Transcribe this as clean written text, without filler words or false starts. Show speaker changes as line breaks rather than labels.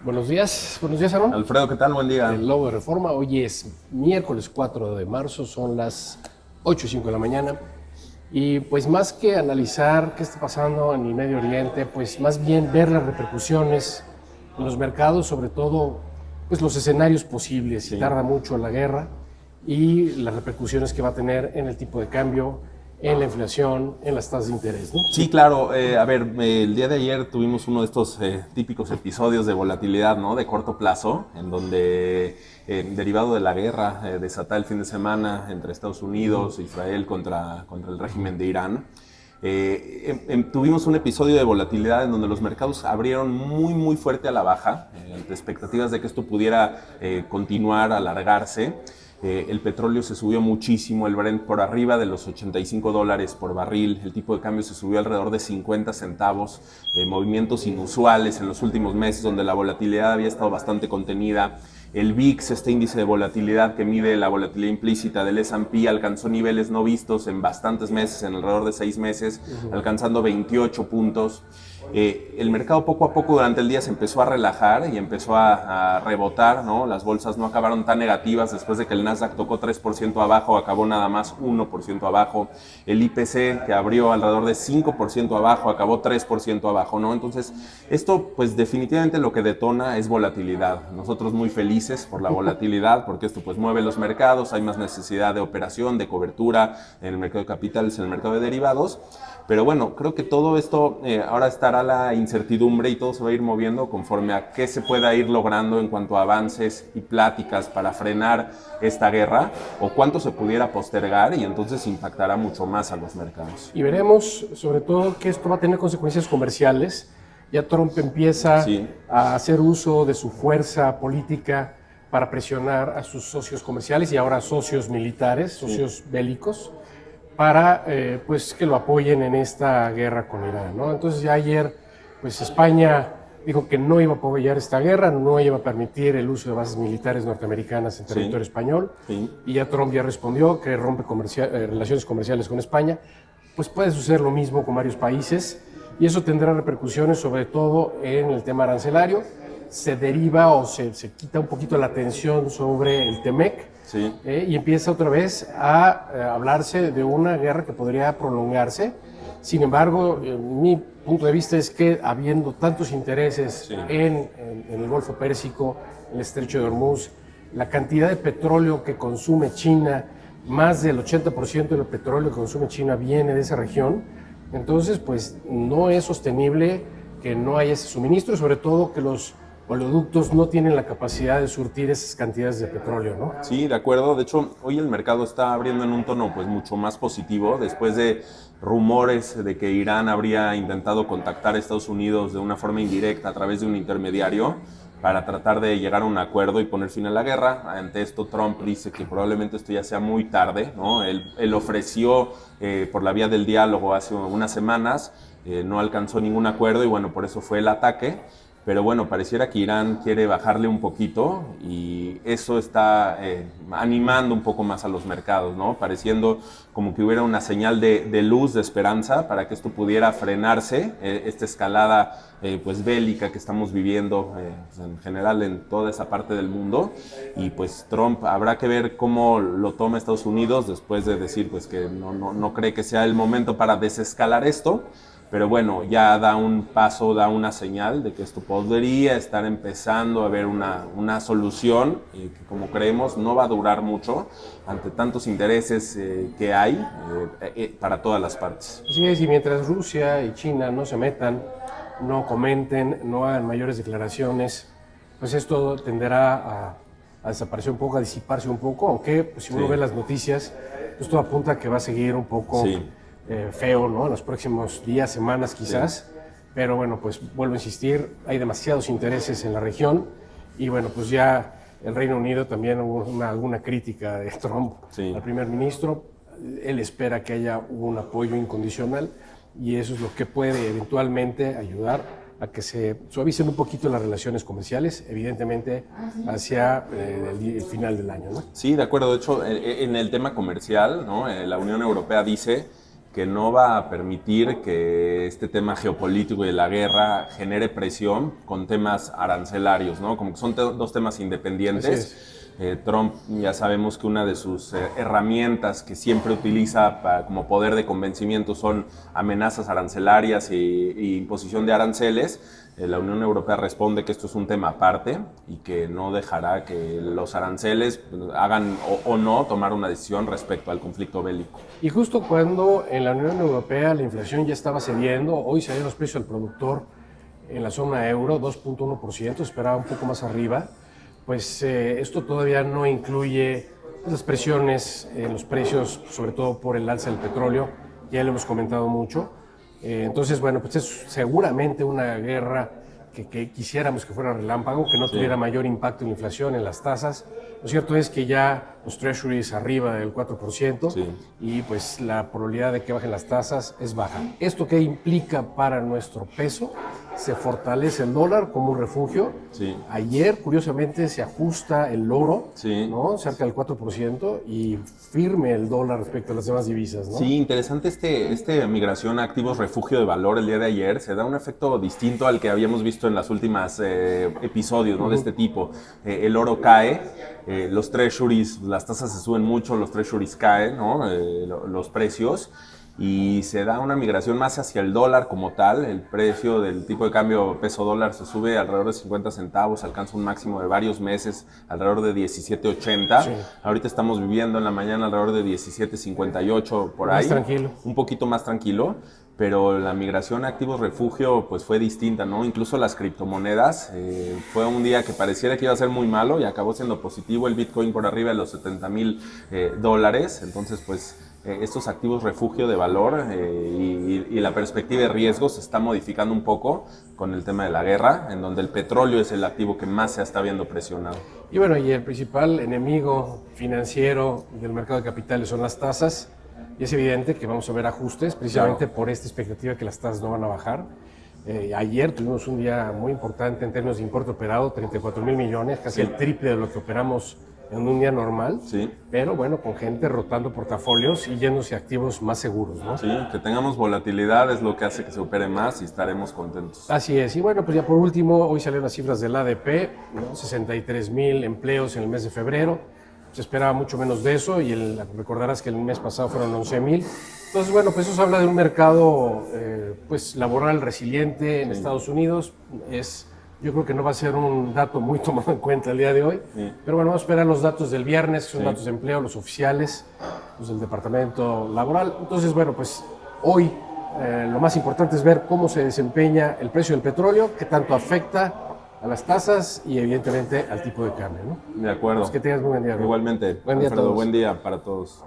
Buenos días, Aaron.
Alfredo, ¿qué tal? Buen día.
El Lobo de Reforma. Hoy es miércoles 4 de marzo, son las 8:05 de la mañana. Y pues más que analizar qué está pasando en el Medio Oriente, pues más bien ver las repercusiones en los mercados, sobre todo pues los escenarios posibles, si tarda mucho la guerra, y las repercusiones que va a tener en el tipo de cambio, en la inflación, en las tasas de interés, ¿no?
Sí, claro. El día de ayer tuvimos uno de estos típicos episodios de volatilidad, ¿no? De corto plazo, en donde, derivado de la guerra desatada el fin de semana entre Estados Unidos e Israel contra el régimen de Irán, tuvimos un episodio de volatilidad en donde los mercados abrieron muy fuerte a la baja, ante expectativas de que esto pudiera continuar, alargarse. El petróleo se subió muchísimo, el Brent por arriba de los $85 por barril, el tipo de cambio se subió alrededor de 50 centavos, movimientos inusuales en los últimos meses donde la volatilidad había estado bastante contenida. El VIX, este índice de volatilidad que mide la volatilidad implícita del S&P, alcanzó niveles no vistos en bastantes meses, en alrededor de 6 meses, alcanzando 28 puntos. El mercado poco a poco durante el día se empezó a relajar y empezó a rebotar, ¿no? Las bolsas no acabaron tan negativas después de que el Nasdaq tocó 3% abajo, acabó nada más 1% abajo. El IPC, que abrió alrededor de 5% abajo, acabó 3% abajo, ¿no? Entonces, esto pues definitivamente lo que detona es volatilidad. Nosotros muy felices por la volatilidad, porque esto pues mueve los mercados, hay más necesidad de operación, de cobertura en el mercado de capitales, en el mercado de derivados. Pero bueno, creo que todo esto ahora estará la incertidumbre y todo se va a ir moviendo conforme a qué se pueda ir logrando en cuanto a avances y pláticas para frenar esta guerra o cuánto se pudiera postergar y entonces impactará mucho más a los mercados.
Y veremos sobre todo que esto va a tener consecuencias comerciales. Ya Trump empieza a hacer uso de su fuerza política para presionar a sus socios comerciales y ahora socios militares, socios bélicos, para pues que lo apoyen en esta guerra con Irán, ¿no? Entonces ya ayer pues España dijo que no iba a apoyar esta guerra, no iba a permitir el uso de bases militares norteamericanas en territorio español, y ya Trump ya respondió que rompe relaciones comerciales con España. Pues puede suceder lo mismo con varios países y eso tendrá repercusiones sobre todo en el tema arancelario. Se deriva o se quita un poquito la atención sobre el TEMEC. Y empieza otra vez a hablarse de una guerra que podría prolongarse. Sin embargo, mi punto de vista es que habiendo tantos intereses en el Golfo Pérsico, el Estrecho de Hormuz, la cantidad de petróleo que consume China, más del 80% del petróleo que consume China viene de esa región, entonces pues no es sostenible que no haya ese suministro, sobre todo que los oleoductos no tienen la capacidad de surtir esas cantidades de petróleo, ¿no?
Sí, de acuerdo. De hecho, hoy el mercado está abriendo en un tono pues mucho más positivo después de rumores de que Irán habría intentado contactar a Estados Unidos de una forma indirecta a través de un intermediario para tratar de llegar a un acuerdo y poner fin a la guerra. Ante esto, Trump dice que probablemente esto ya sea muy tarde, ¿no? Él ofreció por la vía del diálogo hace unas semanas, no alcanzó ningún acuerdo y bueno, por eso fue el ataque. Pero bueno, pareciera que Irán quiere bajarle un poquito y eso está animando un poco más a los mercados, ¿no? Pareciendo como que hubiera una señal de luz, de esperanza para que esto pudiera frenarse, esta escalada pues bélica que estamos viviendo pues en general en toda esa parte del mundo. Y pues Trump habrá que ver cómo lo toma Estados Unidos después de decir pues que no cree que sea el momento para desescalar esto. Pero bueno, ya da un paso, da una señal de que esto podría estar empezando a haber una solución que como creemos no va a durar mucho ante tantos intereses que hay para todas las partes.
Así es, y mientras Rusia y China no se metan, no comenten, no hagan mayores declaraciones, pues esto tenderá a desaparecer un poco, a disiparse un poco, aunque pues, si uno ve las noticias, pues todo apunta a que va a seguir un poco feo, ¿no? En los próximos días, semanas quizás, pero bueno, pues vuelvo a insistir, hay demasiados intereses en la región y bueno, pues ya el Reino Unido también hubo alguna crítica de Trump al primer ministro, él espera que haya un apoyo incondicional y eso es lo que puede eventualmente ayudar a que se suavicen un poquito las relaciones comerciales, evidentemente hacia el final del año, ¿no?
Sí, de acuerdo. De hecho, en el tema comercial, ¿no? La Unión Europea dice que no va a permitir que este tema geopolítico y de la guerra genere presión con temas arancelarios, ¿no? Como que son dos temas independientes. Trump, ya sabemos que una de sus herramientas que siempre utiliza como poder de convencimiento son amenazas arancelarias y imposición de aranceles. La Unión Europea responde que esto es un tema aparte y que no dejará que los aranceles hagan o no tomar una decisión respecto al conflicto bélico.
Y justo cuando en la Unión Europea la inflación ya estaba cediendo, hoy salieron los precios al productor en la zona euro, 2.1%, esperaba un poco más arriba. Pues esto todavía no incluye las presiones en los precios, sobre todo por el alza del petróleo, ya lo hemos comentado mucho. Entonces, bueno, pues es seguramente una guerra que quisiéramos que fuera relámpago, que no tuviera mayor impacto en la inflación, en las tasas. Lo cierto es que ya los treasuries arriba del 4% y pues la probabilidad de que bajen las tasas es baja. ¿Esto qué implica para nuestro peso? Se fortalece el dólar como un refugio. Ayer, curiosamente, se ajusta el oro, ¿no? Cerca del 4% y firme el dólar respecto a las demás divisas, ¿no?
Sí, interesante este migración a activos refugio de valor el día de ayer. Se da un efecto distinto al que habíamos visto en las últimas episodios, ¿no? De este tipo. El oro cae, los treasuries, las tasas se suben mucho, los treasuries caen, ¿no? Los precios. Y se da una migración más hacia el dólar como tal. El precio del tipo de cambio peso dólar se sube alrededor de 50 centavos, alcanza un máximo de varios meses alrededor de 17.80. Ahorita estamos viviendo en la mañana alrededor de 17.58 por ahí.
Más tranquilo.
Un poquito más tranquilo, pero la migración a activos refugio pues fue distinta, ¿no? Incluso las criptomonedas, fue un día que pareciera que iba a ser muy malo y acabó siendo positivo. El Bitcoin por arriba de los $70,000. Entonces pues estos activos refugio de valor y la perspectiva de riesgo se está modificando un poco con el tema de la guerra, en donde el petróleo es el activo que más se está viendo presionado.
Y bueno, y el principal enemigo financiero del mercado de capitales son las tasas, y es evidente que vamos a ver ajustes precisamente por esta expectativa que las tasas no van a bajar. Ayer tuvimos un día muy importante en términos de importe operado, 34,000 millones, casi el triple de lo que operamos en un día normal, pero bueno, con gente rotando portafolios y yéndose a activos más seguros, ¿no?
Sí, que tengamos volatilidad es lo que hace que se opere más y estaremos contentos.
Así es, y bueno, pues ya por último, hoy salieron las cifras del ADP, ¿no? 63,000 empleos en el mes de febrero, se esperaba mucho menos de eso y recordarás que el mes pasado fueron 11,000. Entonces, bueno, pues eso habla de un mercado pues laboral resiliente en Estados Unidos. Yo creo que no va a ser un dato muy tomado en cuenta el día de hoy, pero bueno, vamos a esperar los datos del viernes, que son datos de empleo, los oficiales, los del Departamento Laboral. Entonces, bueno, pues hoy lo más importante es ver cómo se desempeña el precio del petróleo, qué tanto afecta a las tasas y evidentemente al tipo de cambio, ¿no?
De acuerdo.
Pues que tengas muy buen día, Rob.
Igualmente.
Buen día a
Alfredo,
todos.
buen día para todos.